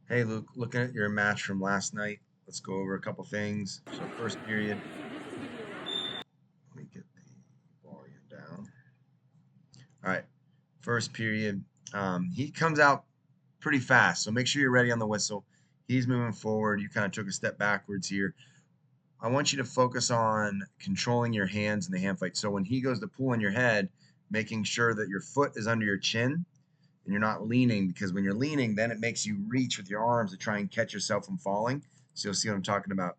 Hey Luke, looking at your match from last night, let's go over a couple things. So first period, let me get the volume down. All right, first period, he comes out pretty fast, so make sure you're ready on the whistle. He's moving forward. You kind of took a step backwards here. I want you to focus on controlling your hands in the hand fight. So when he goes to pull on your head, making sure that your foot is under your chin and you're not leaning, because when you're leaning, then it makes you reach with your arms to try and catch yourself from falling. So you'll see what I'm talking about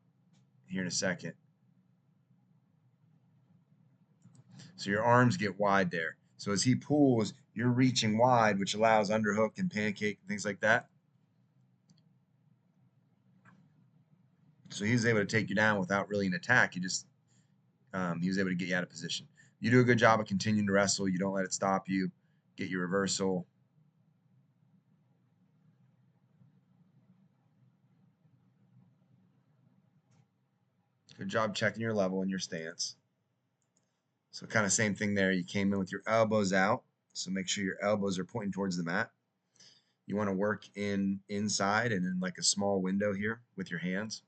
here in a second. So your arms get wide there. So as he pulls, you're reaching wide, which allows underhook and pancake and things like that. So he was able to take you down without really an attack. He was able to get you out of position. You do a good job of continuing to wrestle. You don't let it stop you. Get your reversal. Good job checking your level and your stance. So kind of same thing there. You came in with your elbows out. So make sure your elbows are pointing towards the mat. You want to work inside and in like a small window here with your hands.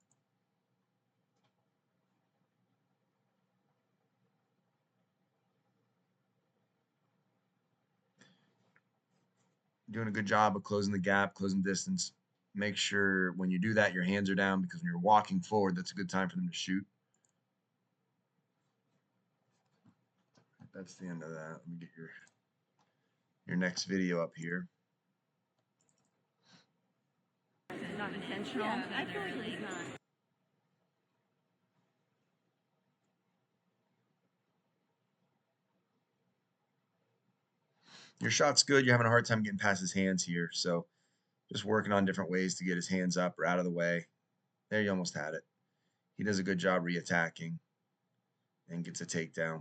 Doing a good job of closing the gap, closing distance. Make sure when you do that, your hands are down, because when you're walking forward, that's a good time for them to shoot. That's the end of that. Let me get your next video up here. Not intentional. Yeah, I feel like it's not. Your shot's good. You're having a hard time getting past his hands here, so just working on different ways to get his hands up or out of the way. There, you almost had it. He does a good job reattacking and gets a takedown.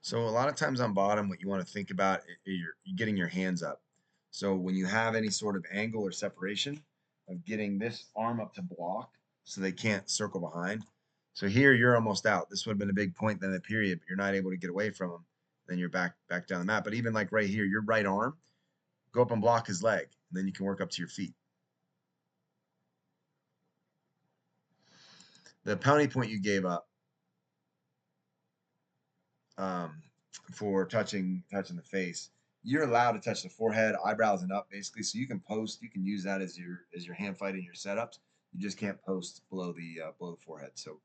So a lot of times on bottom, what you want to think about is you're getting your hands up. So when you have any sort of angle or separation, of getting this arm up to block so they can't circle behind. So here you're almost out. This would have been a big point then in the period, but you're not able to get away from him. Then you're back down the mat. But even like right here, your right arm, go up and block his leg, and then you can work up to your feet. The penalty point you gave up um, for touching the face, you're allowed to touch the forehead, eyebrows, and up basically. So you can post. You can use that as your hand fight in your setups. You just can't post below the forehead. So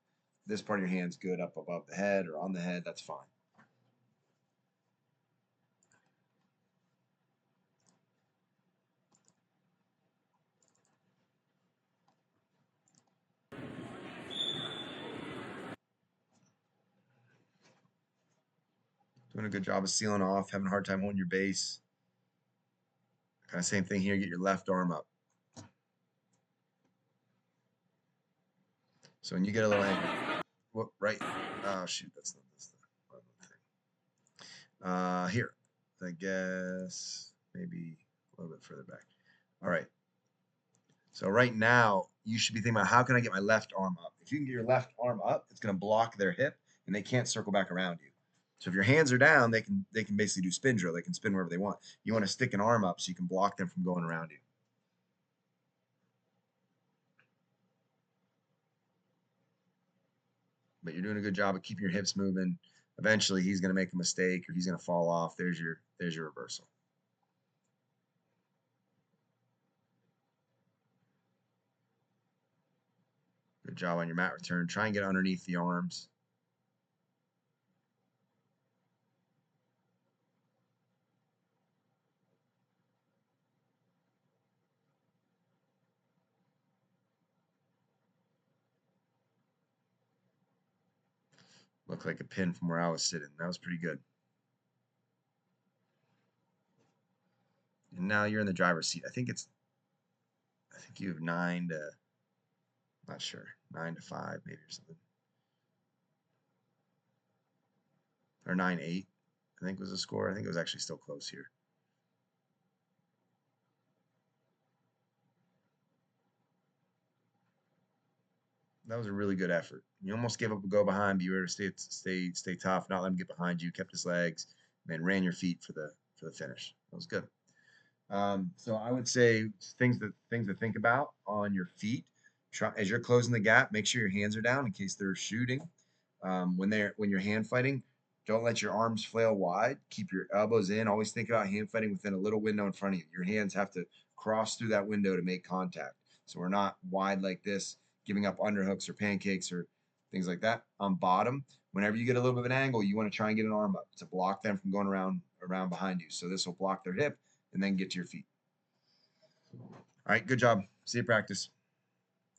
this part of your hand's good up above the head or on the head. That's fine. Doing a good job of sealing off. Having a hard time holding your base. Kind of same thing here. Get your left arm up. So when you get a little angry, whoop, right. Oh shoot, that's not this thing. Here, I guess maybe a little bit further back. All right. So right now, you should be thinking about, how can I get my left arm up? If you can get your left arm up, it's going to block their hip, and they can't circle back around you. So if your hands are down, they can basically do spin drill. They can spin wherever they want. You want to stick an arm up so you can block them from going around you. But you're doing a good job of keeping your hips moving. Eventually, he's going to make a mistake or he's going to fall off. There's your reversal. Good job on your mat return. Try and get underneath the arms. Looked like a pin from where I was sitting. That was pretty good. And now you're in the driver's seat. I think you have 9 to Not sure. 9-5 maybe or something. Or 9-8, I think was the score. I think it was actually still close here. That was a really good effort. You almost gave up a go behind, but you were to stay tough, not let him get behind you, kept his legs, and then ran your feet for the finish. That was good. So I would say things to think about on your feet. Try, as you're closing the gap, make sure your hands are down in case they're shooting. When you're hand fighting, don't let your arms flail wide. Keep your elbows in. Always think about hand fighting within a little window in front of you. Your hands have to cross through that window to make contact. So we're not wide like this, giving up underhooks or pancakes or things like that. On bottom, whenever you get a little bit of an angle, you want to try and get an arm up to block them from going around behind you. So this will block their hip and then get to your feet. All right, good job. See you practice.